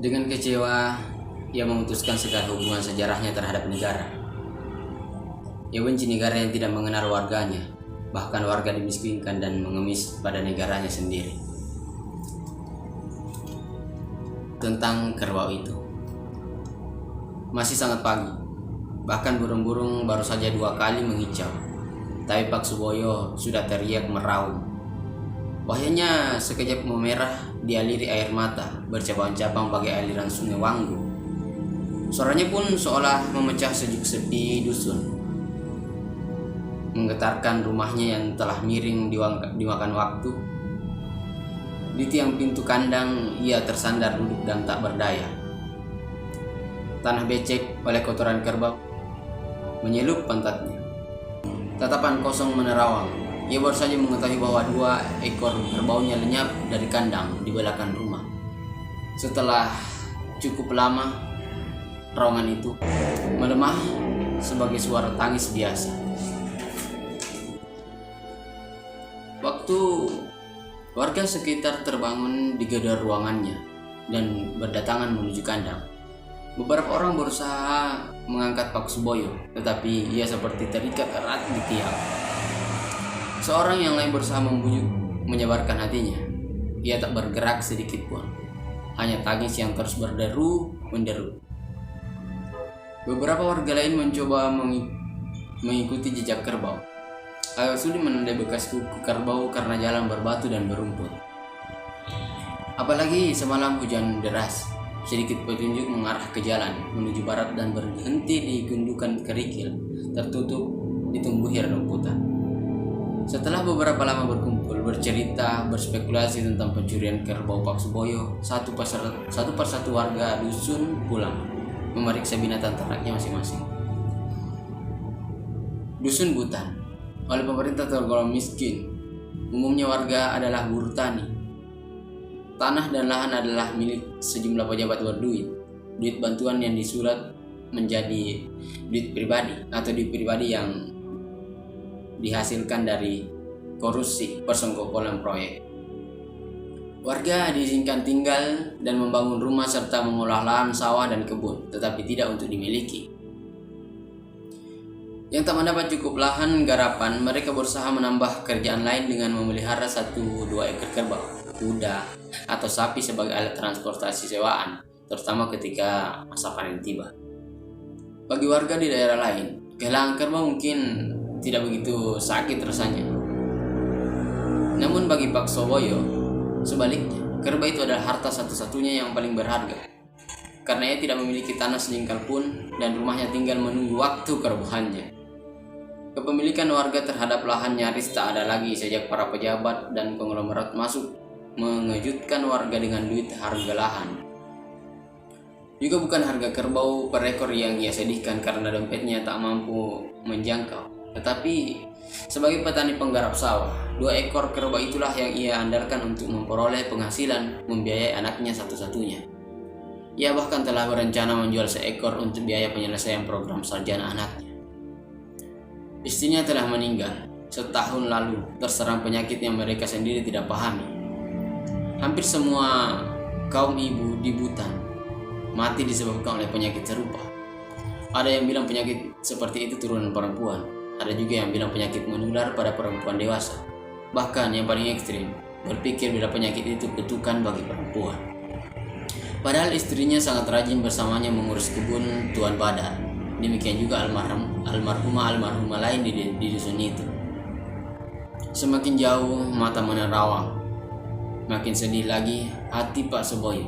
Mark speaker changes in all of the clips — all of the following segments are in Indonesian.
Speaker 1: Dengan kecewa, ia memutuskan segala hubungan sejarahnya terhadap negara. Ia benci negara yang tidak mengenal warganya, bahkan warga dimiskinkan dan mengemis pada negaranya sendiri. Tentang kerbau itu, masih sangat pagi, bahkan burung-burung baru saja 2 kali mengicau, tapi Pak Suboyo sudah teriak meraung. Wajahnya sekejap memerah, dialiri air mata bercabang-cabang bagai aliran sungai Wanggu. Suaranya pun seolah memecah sejuk sepi dusun, menggetarkan rumahnya yang telah miring dimakan waktu. Di tiang pintu kandang ia tersandar duduk dan tak berdaya. Tanah becek oleh kotoran kerbau menyelup pantatnya. Tatapan kosong menerawang. Ia baru saja mengetahui bahwa 2 ekor kerbaunya lenyap dari kandang di belakang rumah. Setelah cukup lama, raungan itu melemah sebagai suara tangis biasa. Waktu warga sekitar terbangun di gedor ruangannya dan berdatangan menuju kandang, beberapa orang berusaha mengangkat Pak Suboyo, tetapi ia seperti terikat erat di tiang. Seorang yang lain berusaha membujuk, menyabarkan hatinya. Ia tak bergerak sedikit pun, hanya tangis yang terus menderu. Beberapa warga lain mencoba mengikuti jejak kerbau. Agak sulit menandai bekas kuku kerbau karena jalan berbatu dan berumput. Apalagi semalam hujan deras. Sedikit petunjuk mengarah ke jalan menuju barat dan berhenti di gundukan kerikil tertutup ditumbuhi rerumputan. Setelah beberapa lama berkumpul, bercerita, berspekulasi tentang pencurian kerbau Pak Suboyo, satu persatu warga dusun pulang memeriksa binatang ternaknya masing-masing. Dusun Butan oleh pemerintah tergolong miskin. Umumnya warga adalah buruh tani. Tanah dan lahan adalah milik sejumlah pejabat berduit. Duit bantuan yang disurat menjadi duit pribadi atau duit pribadi yang dihasilkan dari korupsi persengkokolan proyek. Warga diizinkan tinggal dan membangun rumah serta mengolah lahan sawah dan kebun, tetapi tidak untuk dimiliki. Yang tak mendapat cukup lahan garapan, mereka berusaha menambah kerjaan lain dengan memelihara 1-2 ekor kerbau, kuda, atau sapi sebagai alat transportasi sewaan, terutama ketika masa panen tiba. Bagi warga di daerah lain, kehilangan kerbau mungkin tidak begitu sakit rasanya. Namun bagi Pak Suboyo, sebaliknya, kerbau itu adalah harta satu-satunya yang paling berharga. Karena ia tidak memiliki tanah sejengkal pun dan rumahnya tinggal menunggu waktu kerebuhannya. Kepemilikan warga terhadap lahan nyaris tak ada lagi sejak para pejabat dan konglomerat masuk mengejutkan warga dengan duit harga lahan. Juga bukan harga kerbau per ekor yang ia sedihkan karena dompetnya tak mampu menjangkau. Tetapi sebagai petani penggarap sawah, 2 ekor kerbau itulah yang ia andalkan untuk memperoleh penghasilan membiayai anaknya satu-satunya. Ia bahkan telah berencana menjual seekor untuk biaya penyelesaian program sarjana anaknya. Istrinya telah meninggal setahun lalu terserang penyakit yang mereka sendiri tidak pahami. Hampir semua kaum ibu di Butan mati disebabkan oleh penyakit serupa. Ada yang bilang penyakit seperti itu turunan perempuan. Ada juga yang bilang penyakit menular pada perempuan dewasa. Bahkan yang paling ekstrim, berpikir bila penyakit itu kutukan bagi perempuan. Padahal istrinya sangat rajin bersamanya mengurus kebun Tuan Badar. Demikian juga almarhumah lain di dusun itu. Semakin jauh mata menerawang, makin sedih lagi hati Pak Suboyo.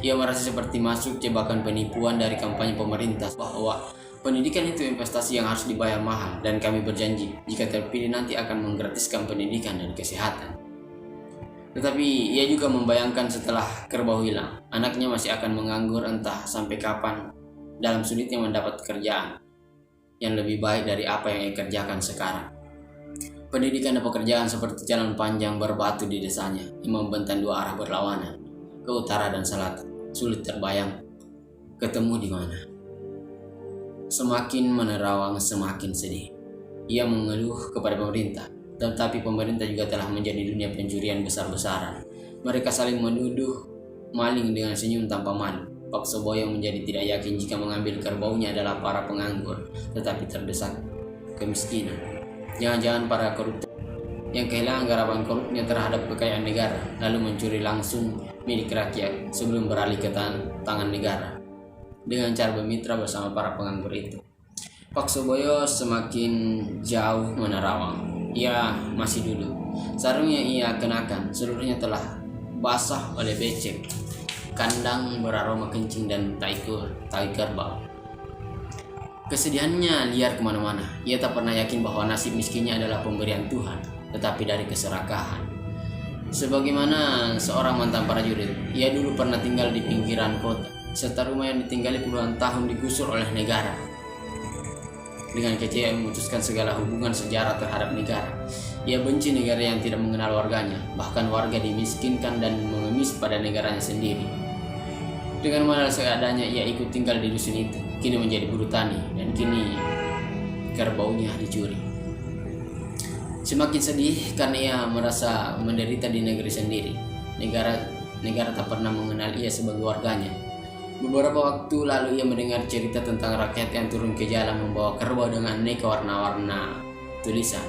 Speaker 1: Ia merasa seperti masuk jebakan penipuan dari kampanye pemerintah bahwa pendidikan itu investasi yang harus dibayar mahal dan kami berjanji jika terpilih nanti akan menggratiskan pendidikan dan kesehatan. Tetapi ia juga membayangkan setelah kerbau hilang, anaknya masih akan menganggur entah sampai kapan dalam sulitnya mendapat pekerjaan yang lebih baik dari apa yang ia kerjakan sekarang. Pendidikan dan pekerjaan seperti jalan panjang berbatu di desanya yang membentang 2 arah berlawanan, ke utara dan selatan, sulit terbayang ketemu di mana. Semakin menerawang, semakin sedih. Ia mengeluh kepada pemerintah, tetapi pemerintah juga telah menjadi dunia pencurian besar-besaran. Mereka saling menuduh maling dengan senyum tanpa malu. Pak Suboyo menjadi tidak yakin jika mengambil kerbaunya adalah para penganggur, tetapi terdesak kemiskinan. Jangan-jangan para koruptor yang kehilangan garapan korupnya terhadap kekayaan negara, lalu mencuri langsung milik rakyat sebelum beralih ke tangan negara dengan cara bermitra bersama para penganggur itu. Pak Suboyo semakin jauh menerawang. Ia masih duduk. Sarung yang ia kenakan seluruhnya telah basah oleh becek, kandang beraroma kencing dan tai kerbau. Kesedihannya liar kemana-mana. Ia tak pernah yakin bahwa nasib miskinnya adalah pemberian Tuhan, tetapi dari keserakahan. Sebagaimana seorang mantan prajurit, ia dulu pernah tinggal di pinggiran kota, serta rumah yang ditinggali puluhan tahun digusur oleh negara. Dengan kecewa memutuskan segala hubungan sejarah terhadap negara. Ia benci negara yang tidak mengenal warganya, bahkan warga dimiskinkan dan mengemis pada negaranya sendiri. Dengan modal seadanya ia ikut tinggal di dusun itu, kini menjadi buruh tani, dan kini kerbaunya dicuri. Semakin sedih karena ia merasa menderita di negeri sendiri. Negara tak pernah mengenal ia sebagai warganya. Beberapa waktu lalu ia mendengar cerita tentang rakyat yang turun ke jalan membawa kerbau dengan aneka warna-warna tulisan.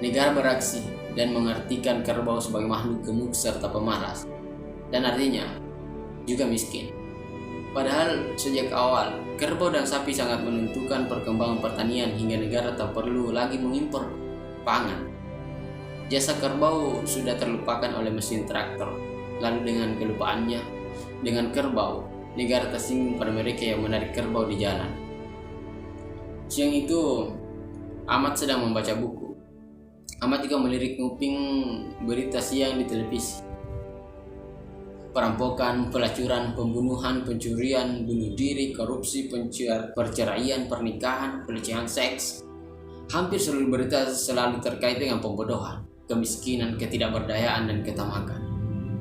Speaker 1: Negara beraksi dan mengartikan kerbau sebagai makhluk gemuk serta pemalas, dan artinya juga miskin. Padahal sejak awal, kerbau dan sapi sangat menentukan perkembangan pertanian hingga negara tak perlu lagi mengimpor pangan. Jasa kerbau sudah terlupakan oleh mesin traktor. Lalu dengan kelupaannya, dengan kerbau, negara tersinggung pada mereka yang menarik kerbau di jalan. Siang itu, Ahmad sedang membaca buku. Ahmad juga melirik nguping berita siang di televisi. Perampokan, pelacuran, pembunuhan, pencurian, bunuh diri, korupsi, perceraian, pernikahan, pelecehan seks. Hampir seluruh berita selalu terkait dengan pembodohan, kemiskinan, ketidakberdayaan, dan ketamakan.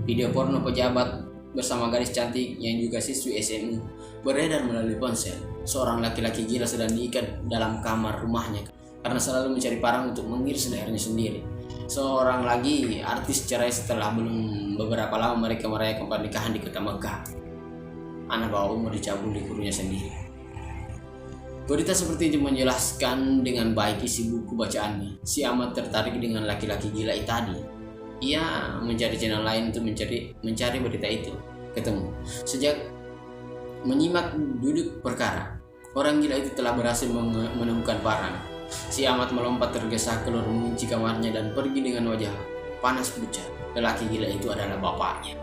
Speaker 1: Video porno pejabat bersama gadis cantik yang juga siswi SMU beredar melalui ponsel. Seorang laki-laki gila sedang diikat dalam kamar rumahnya karena selalu mencari parang untuk mengiris lehernya sendiri. Seorang lagi artis cerai setelah belum beberapa lama mereka merayakan pernikahan di kota Mekah. Anak bawah umur dicabuli di gurunya sendiri. Berita seperti itu menjelaskan dengan baik isi buku bacaannya. Si Ahmad tertarik dengan laki-laki gila itu tadi. Ia mencari channel lain untuk mencari berita itu. Ketemu. Sejak menyimak duduk perkara, orang gila itu telah berhasil menemukan parang. Si Ahmad melompat tergesa keluar mengunci kamarnya dan pergi dengan wajah panas pucat. Lelaki gila itu adalah bapaknya.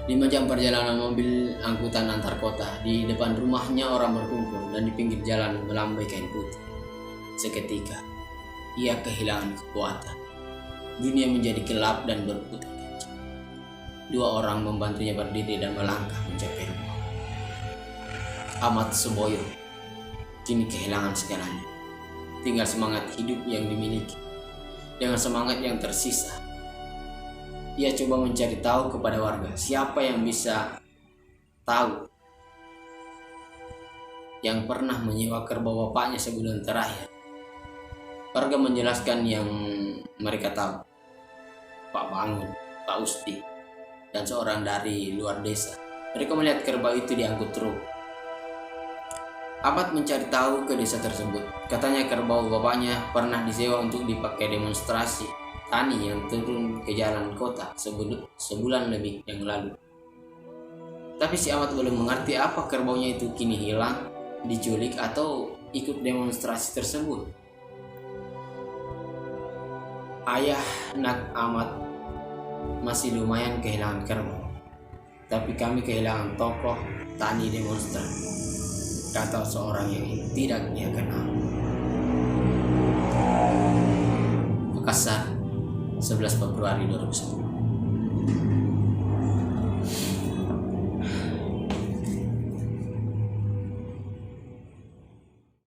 Speaker 1: 5 jam perjalanan mobil angkutan antar kota. Di depan rumahnya orang berkumpul dan di pinggir jalan melambai kain putih. Seketika ia kehilangan kekuatan. Dunia menjadi gelap dan berputih kecil. 2 orang membantunya berdiri dan melangkah mencapai rumah. Ahmad Suboyo kini kehilangan segalanya. Tinggal semangat hidup yang dimiliki. Dengan semangat yang tersisa, ia coba mencari tahu kepada warga siapa yang bisa tahu yang pernah menyewa kerbau bapaknya sebulan terakhir. Warga menjelaskan yang mereka tahu. Pak Bangun, Pak Usti, dan seorang dari luar desa. Mereka melihat kerbau itu diangkut truk. Ahmad mencari tahu ke desa tersebut. Katanya kerbau bapaknya pernah disewa untuk dipakai demonstrasi tani yang turun ke jalan kota sebulan lebih yang lalu. Tapi si Ahmad belum mengerti apa kerbaunya itu kini hilang, diculik, atau ikut demonstrasi tersebut. Ayah nak Ahmad masih lumayan kehilangan kerbau, tapi kami kehilangan tokoh tani demonstran, kata seorang yang tidak dia kenal. Makassar, 11 Februari 2010.